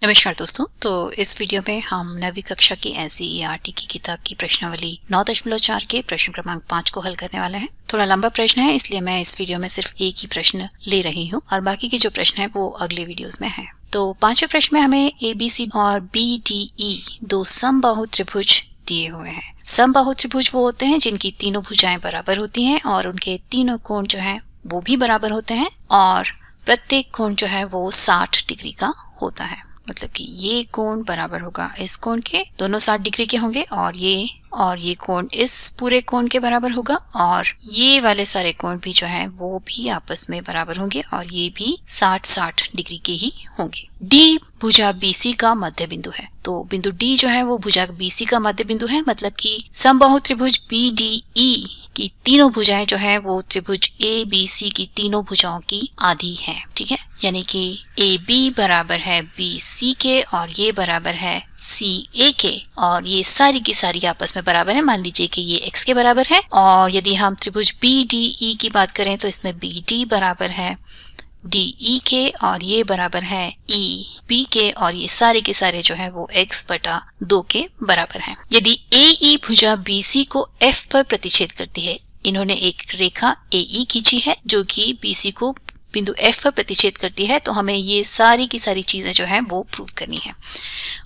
नमस्कार दोस्तों। तो इस वीडियो में हम 9वीं कक्षा की एनसीईआरटी की किताब की प्रश्नावली 9.4 के प्रश्न क्रमांक 5 को हल करने वाला है। थोड़ा लंबा प्रश्न है, इसलिए मैं इस वीडियो में सिर्फ एक ही प्रश्न ले रही हूँ और बाकी के जो प्रश्न है वो अगले वीडियोस में है। तो 5वें प्रश्न में हमें ABC और BDE दो समबाहु त्रिभुज दिए हुए हैं। समबाहु त्रिभुज वो होते हैं जिनकी तीनों भुजाएं बराबर होती हैं और उनके तीनों कोण जो है वो भी बराबर होते हैं और प्रत्येक कोण जो है वो 60 डिग्री का होता है। मतलब कि ये कोण बराबर होगा इस कोण के, दोनों 60 डिग्री के होंगे और ये कोण इस पूरे कोण के बराबर होगा और ये वाले सारे कोण भी जो है वो भी आपस में बराबर होंगे और ये भी 60 डिग्री के ही होंगे। D भुजा BC का मध्य बिंदु है, तो बिंदु D जो है वो भुजा BC का मध्य बिंदु है। मतलब कि समबाहु त्रिभुज BDE की तीनों भुजाएं जो है वो त्रिभुज ABC की तीनों भुजाओं की आधी है। ठीक है, यानी कि AB बराबर है BC के और ये बराबर है CA के और ये सारी की सारी आपस में बराबर है। मान लीजिए कि ये x के बराबर है और यदि हम त्रिभुज BDE की बात करें तो इसमें BD बराबर है DE के और ये बराबर है EB के और ये सारे के सारे जो है वो x/2 के बराबर हैं। यदि AE भुजा BC को F पर प्रतिच्छेद करती है, इन्होंने एक रेखा AE खींची है जो कि BC को बिंदु F पर प्रतिच्छेद करती है, तो हमें ये सारी की सारी चीजें जो है वो प्रूव करनी है।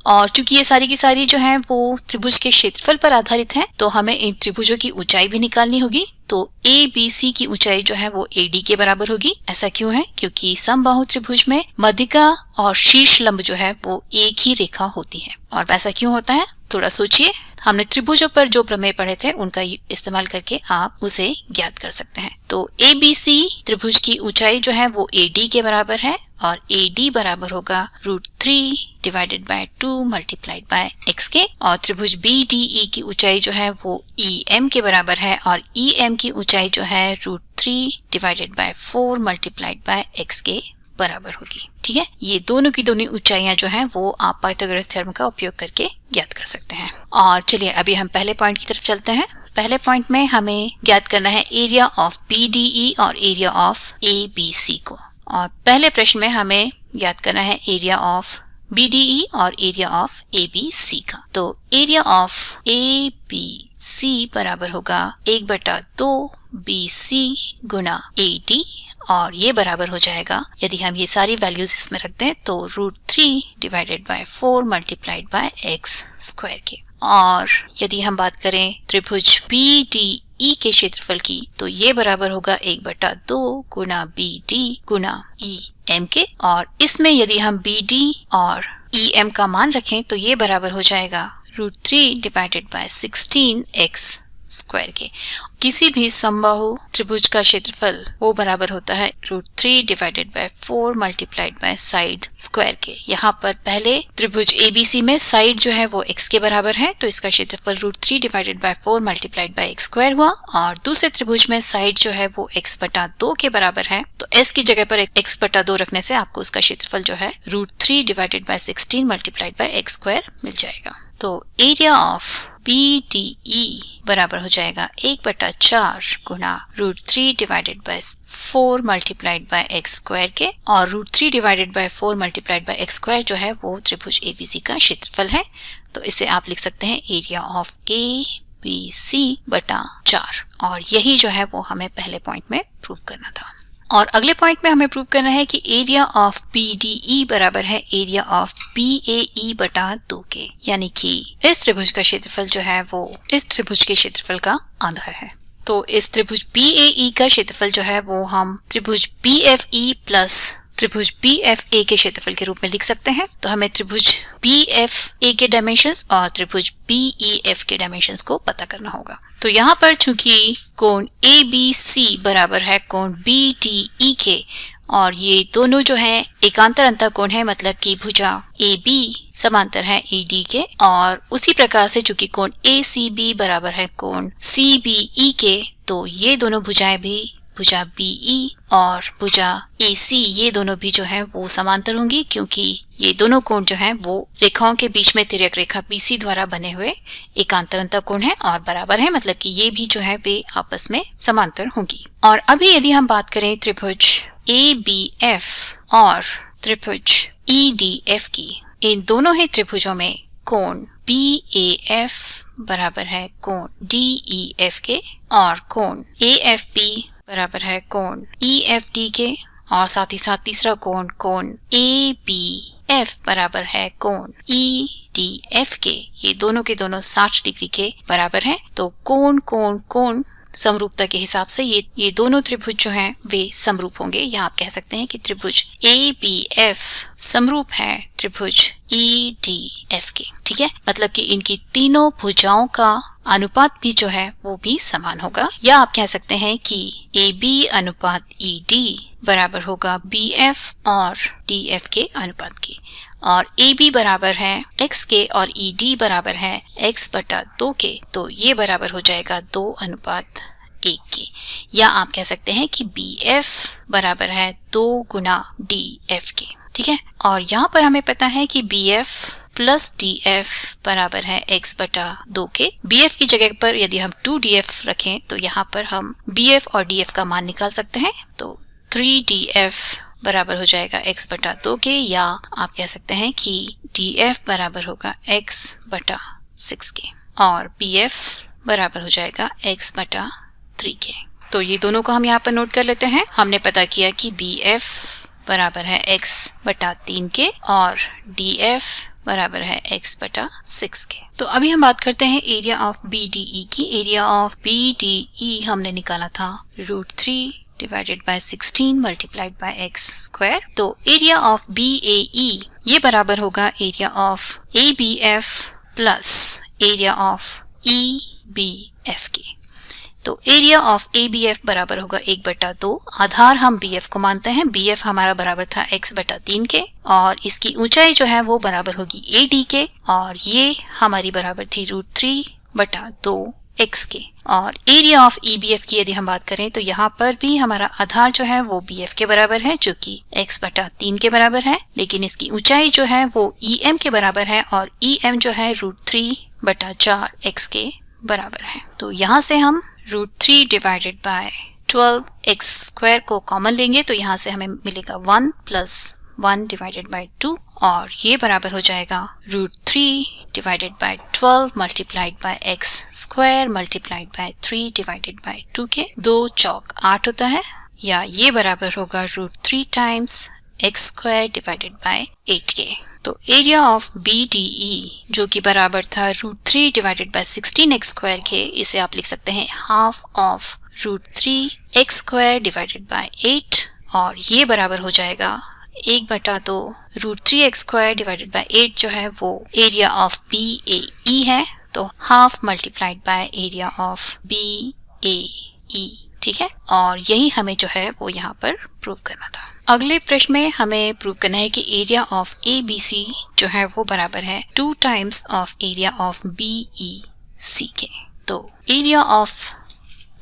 और चूंकि ये सारी की सारी जो है वो त्रिभुज के क्षेत्रफल पर आधारित है, तो हमें इन त्रिभुजों की ऊंचाई भी निकालनी होगी। तो ABC की ऊंचाई जो है वो AD के बराबर होगी। ऐसा क्यों है? क्योंकि समबाहु त्रिभुज में मध्यिका और शीर्ष लंब जो है वो एक ही रेखा होती है। और वैसा क्यों होता है, थोड़ा सोचिए। हमने त्रिभुजों पर जो प्रमेय पढ़े थे उनका इस्तेमाल करके आप उसे ज्ञात कर सकते हैं। तो ABC त्रिभुज की ऊंचाई जो है वो AD के बराबर है और AD बराबर होगा √3 divided by 2 multiplied by x के। और त्रिभुज BDE की ऊंचाई जो है वो EM के बराबर है और EM की ऊंचाई जो है √3 divided by 4 multiplied by x के बराबर होगी। ठीक है, ये दोनों की दोनों ऊंचाइयां जो हैं वो आप पाइथागोरस थ्योरम का उपयोग करके ज्ञात कर सकते हैं। और चलिए अभी हम पहले पॉइंट की तरफ चलते हैं। पहले पॉइंट में हमें ज्ञात करना है एरिया ऑफ BDE और एरिया ऑफ ABC को। और पहले प्रश्न में हमें ज्ञात करना है एरिया ऑफ BDE और एरिया ऑफ ABC का। तो एरिया ऑफ ABC बराबर होगा 1/2 BC गुना AD और ये बराबर हो जाएगा, यदि हम ये सारी वैल्यूज इसमें रख दें तो √3 divided by 4 multiplied by x² के। और यदि हम बात करें त्रिभुज BDE के क्षेत्रफल की तो ये बराबर होगा 1/2 गुना BD गुना EM के। और इसमें यदि हम BD और EM का मान रखें तो ये बराबर हो जाएगा √3 डिवाइडेड बाय 16x² के। किसी भी समबाहु त्रिभुज का क्षेत्रफल वो बराबर होता है √3 divided by 4 multiplied by side square के। यहाँ पर पहले त्रिभुज ABC में साइड जो है वो x के बराबर है, तो इसका क्षेत्रफल √3 divided by 4 multiplied by x² हुआ। और दूसरे त्रिभुज में साइड जो है वो x/2 के बराबर है, तो s की जगह पर x/2 रखने से आपको उसका क्षेत्रफल जो है √3 divided by 16 multiplied by x² मिल जाएगा। तो एरिया ऑफ BDE बराबर हो जाएगा 1/4 गुना √3 divided by 4 multiplied by x² के। और √3 divided by 4 multiplied by x² जो है वो त्रिभुज ABC का क्षेत्रफल है। तो इसे आप लिख सकते हैं एरिया ऑफ ABC/4 और यही जो है वो हमें पहले पॉइंट में प्रूव करना था। और अगले पॉइंट में हमें प्रूव करना है कि एरिया ऑफ BDE बराबर है एरिया ऑफ BAE/2 के, यानी कि इस त्रिभुज का क्षेत्रफल जो है वो इस त्रिभुज के क्षेत्रफल का आधा है। तो इस त्रिभुज BAE का क्षेत्रफल जो है वो हम त्रिभुज BFE प्लस त्रिभुज BFA के क्षेत्रफल के रूप में लिख सकते हैं। तो हमें त्रिभुज BFA के डायमेंशंस और त्रिभुज BEF के डायमेंशंस को पता करना होगा। तो यहाँ पर चूंकि कोण ABC बराबर है कोण BDE के और ये दोनों जो है एकांतर अंतःकोण है, मतलब कि भुजा AB समांतर है AD के। और उसी प्रकार से चूंकि कोण ACB बराबर है कोण CBE के, तो ये दोनों भुजाएं भी भुजा BE और भुजा AC ये दोनों भी जो है वो समांतर होंगी, क्योंकि ये दोनों कोण जो हैं वो रेखाओं के बीच में तिर्यक रेखा BC द्वारा बने हुए एकांतर अंतःकोण है और बराबर है, मतलब कि ये भी जो है वे आपस में समांतर होंगी। और अभी यदि हम बात करें त्रिभुज ABF और त्रिभुज EDF की, इन दोनों ही त्रिभुजों में कोण BAF बराबर है कोण DEF के और कोण AFB बराबर है कोण EFD के, और साथ ही साथ तीसरा कोण ABF बराबर है कोण EDF के। ये दोनों के दोनों 60 डिग्री के बराबर हैं। तो कोण कोण कोण समरूपता के हिसाब से ये दोनों त्रिभुज जो हैं वे समरूप होंगे, या आप कह सकते हैं कि त्रिभुज ABF समरूप है त्रिभुज EDF के। ठीक है, मतलब कि इनकी तीनों भुजाओं का अनुपात भी जो है वो भी समान होगा, या आप कह सकते हैं कि AB अनुपात ED बराबर होगा BF और DF के अनुपात के, और AB बराबर है x के और ED बराबर है x/2 के। तो ये बराबर हो जाएगा 2:1 के, या आप कह सकते हैं कि BF बराबर है 2 गुना DF के। ठीक है, और यहाँ पर हमें पता है कि BF प्लस DF बराबर है x/2 के। BF की जगह पर यदि हम 2DF रखें तो यहाँ पर हम BF और DF का मान निकाल सकते हैं। तो 3DF बराबर हो जाएगा x/2 के, या आप कह सकते हैं कि DF बराबर होगा x/6 के, और BF बराबर हो जाएगा x/3 के। तो ये दोनों को हम यहाँ पर नोट कर लेते हैं। हमने पता किया कि BF बराबर है x/3 के और DF बराबर है x/6 के। तो अभी हम बात करते हैं एरिया ऑफ BDE की। एरिया ऑफ BDE हमने निकाला था √3 divided by 16 multiplied by x square. तो एरिया ऑफ BAE ये बराबर होगा area of ABF plus area of EBF के। तो एरिया ऑफ ABF बराबर होगा 1/2। आधार हम BF को मानते हैं। BF हमारा बराबर था x/3 के, और इसकी ऊंचाई जो है वो बराबर होगी AD के, और ये हमारी बराबर थी √3/2 x के। और एरिया ऑफ EBF की यदि हम बात करें तो यहाँ पर भी हमारा आधार जो है वो BF के बराबर है, जो कि x/3 के बराबर है, लेकिन इसकी ऊंचाई जो है वो EM के बराबर है, और EM जो है √3/4 x के बराबर है। तो यहाँ से हम √3 डिवाइडेड बाय 12 x स्क्वायर को कॉमन लेंगे, तो यहाँ से हमें मिलेगा 1 + 1 डिवाइडेड बाय 2, और ये बराबर हो जाएगा √3 divided by 12 multiplied by x square multiplied by 3 divided by 2 के। 2 चौक 8 होता है, या ये बराबर होगा √3 times x square divided by 8 के। तो एरिया ऑफ BDE जो कि बराबर था √3 डिवाइडेड बाय 16x स्क्वायर के, इसे आप लिख सकते हैं half of √3 x square divided by 8, और ये बराबर हो जाएगा 1/2 √3 x स्क्वायर डिवाइडेड बाय 8 जो है वो एरिया ऑफ BAE है। तो half multiplied by area of BAE। ठीक है, और यही हमें जो है वो यहाँ पर प्रूव करना था। अगले प्रश्न में हमें प्रूव करना है कि एरिया ऑफ ABC जो है वो बराबर है 2 times of area of BEC के। तो एरिया ऑफ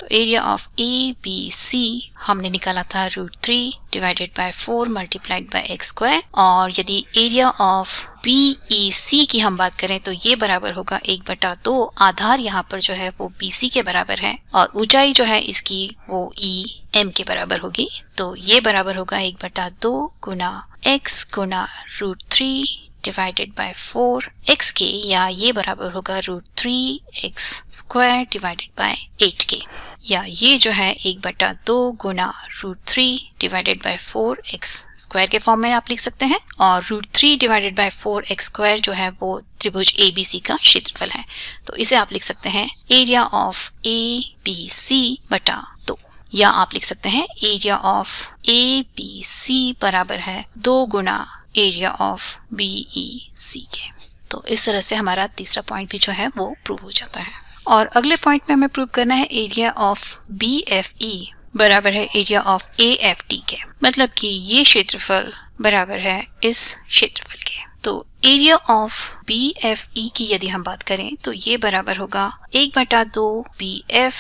ABC हमने निकाला था √3 divided by 4 multiplied by x square, और यदि एरिया ऑफ BEC की हम बात करें तो ये बराबर होगा 1/2। आधार यहाँ पर जो है वो BC के बराबर है, और ऊंचाई जो है इसकी वो EM के बराबर होगी। तो ये बराबर होगा 1/2 गुना x Guna √3 divided by 4 x के, या ये बराबर होगा √3x स्क्वायर डिवाइडेड बाय 8 के, या ये जो है 1/2 गुना √3 डिवाइडेड बाय 4x स्क्वायर के फॉर्म में आप लिख सकते हैं। और √3 डिवाइडेड बाय 4x स्क्वायर जो है वो त्रिभुज ABC का क्षेत्रफल है। तो इसे आप लिख सकते हैं एरिया ऑफ ABC/2, या आप लिख सकते हैं एरिया ऑफ ABC बराबर है 2 गुना एरिया ऑफ BEC के। तो इस तरह से हमारा तीसरा पॉइंट भी जो है वो प्रूव हो जाता है। और अगले पॉइंट में हमें प्रूव करना है एरिया ऑफ BFE बराबर है एरिया ऑफ AFD के, मतलब कि ये क्षेत्रफल बराबर है इस क्षेत्रफल के। तो एरिया ऑफ BFE की यदि हम बात करें तो ये बराबर होगा 1/2 BF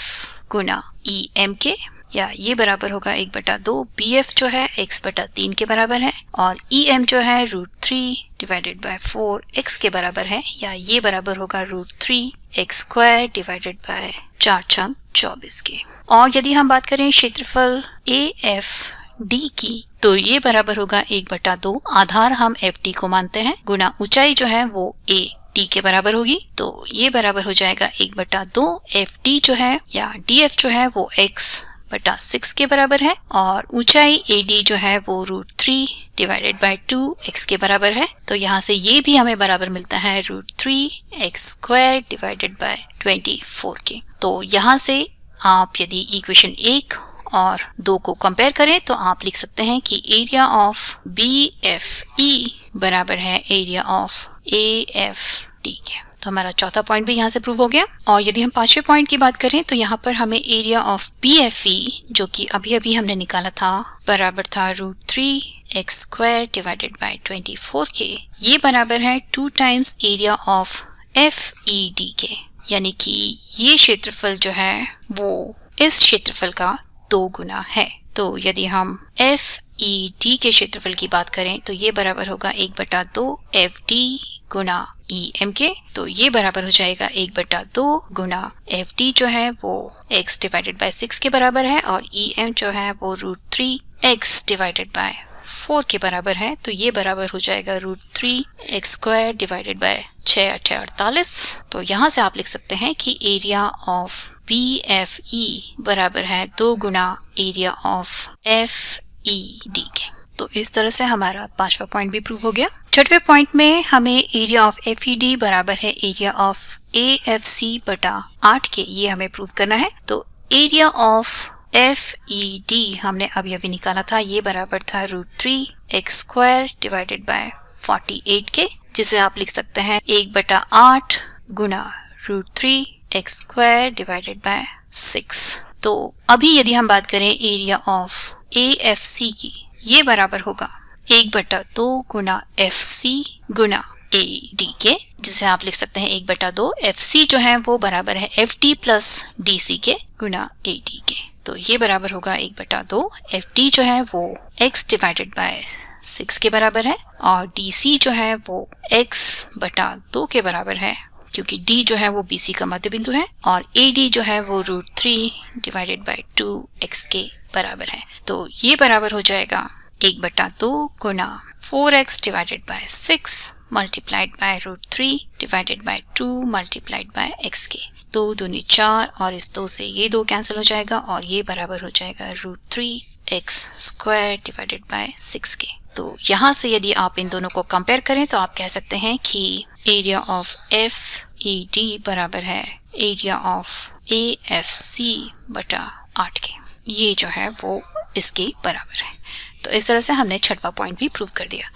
गुना EM के, या ये बराबर होगा 1/2 BF जो है x/3 के बराबर है, और EM जो है √3 डिवाइडेड बाय 4 x के बराबर है, या ये बराबर होगा √3x स्क्वायर डिवाइडेड बाय 4×24 के। और यदि हम बात करें क्षेत्रफल AFD की तो ये बराबर होगा 1/2 आधार हम FD को मानते हैं गुना ऊंचाई जो है वो AD के बराबर होगी। तो ये बराबर हो जाएगा 1/2 FD जो है या DF जो है वो x/6 के बराबर है और ऊंचाई AD जो है वो √3 डिवाइडेड बाय 2x के बराबर है। तो यहाँ से ये भी हमें बराबर मिलता है √3x² डिवाइडेड बाय 24 के। तो यहाँ से आप यदि इक्वेशन 1 और 2 को कंपेयर करें तो आप लिख सकते हैं कि एरिया ऑफ BFE बराबर है एरिया ऑफ AFD के। तो हमारा चौथा पॉइंट भी यहाँ से प्रूव हो गया। और यदि हम पांचवें पॉइंट की बात करें तो यहाँ पर हमें एरिया ऑफ BFE जो कि अभी अभी हमने निकाला था बराबर था √3x² डिवाइडेड बाय 24 के, ये बराबर है 2 टाइम्स एरिया ऑफ FED के, यानी कि ये क्षेत्रफल जो है वो इस क्षेत्रफल का 2 गुना है। तो यदि हम FED के क्षेत्रफल की बात करें तो ये बराबर होगा 1/2 FD गुना EM के। तो ये बराबर हो जाएगा 1/2 गुना FD जो है वो x डिवाइडेड बाय 6 के बराबर है और EM जो है वो √3x डिवाइडेड बाय 4 के बराबर है। तो ये बराबर हो जाएगा √3x² डिवाइडेड बाय 6×8=48। तो यहाँ से आप लिख सकते हैं कि एरिया ऑफ BFE बराबर है 2 गुना एरिया ऑफ FED के। तो इस तरह से हमारा पांचवा पॉइंट भी प्रूव हो गया। छठवें पॉइंट में हमें एरिया ऑफ FED बराबर है एरिया ऑफ AFC/8 के, ये हमें प्रूव करना है। तो एरिया ऑफ FED हमने अभी अभी निकाला था, ये बराबर था √3x² डिवाइडेड बाय 48 के, जिसे आप लिख सकते हैं 1/8 गुना √3x² डिवाइडेड बाय 6। तो अभी यदि हम बात करें एरिया ऑफ AFC की, ये बराबर होगा 1/2 गुना FC गुना AD के, जिसे आप लिख सकते हैं 1/2 FC जो है वो बराबर है FD प्लस DC के गुना AD के। तो ये बराबर होगा 1/2 FD जो है वो x डिवाइडेड बाय 6 के बराबर है और DC जो है वो x/2 के बराबर है, क्योंकि D जो है वो BC का मध्य बिंदु है और AD जो है वो √3 डिवाइडेड बाय 2x के बराबर है। तो ये बराबर हो जाएगा 1/2 गुना 4x divided by 6 multiplied by √3 divided by 2 multiplied by x के। 2 दूनी 4 और इस 2 से ये 2 कैंसिल हो जाएगा और ये बराबर हो जाएगा √3x² डिवाइडेड बाय 6 के। तो यहाँ से यदि आप इन दोनों को कंपेयर करें तो आप कह सकते हैं कि एरिया ऑफ FED बराबर है एरिया ऑफ AFC/8 के, ये जो है वो इसके बराबर है। तो इस तरह से हमने छठवां पॉइंट भी प्रूव कर दिया।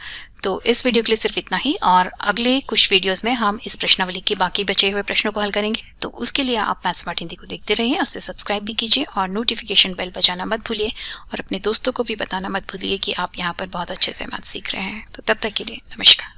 तो इस वीडियो के लिए सिर्फ इतना ही और अगले कुछ वीडियोस में हम इस प्रश्नावली के बाकी बचे हुए प्रश्नों को हल करेंगे। तो उसके लिए आप मैथ्स स्मार्ट हिंदी को देखते रहिए, उसे सब्सक्राइब भी कीजिए और नोटिफिकेशन बेल बजाना मत भूलिए और अपने दोस्तों को भी बताना मत भूलिए कि आप यहाँ पर बहुत अच्छे से मैथ्स सीख रहे हैं। तो तब तक के लिए नमस्कार।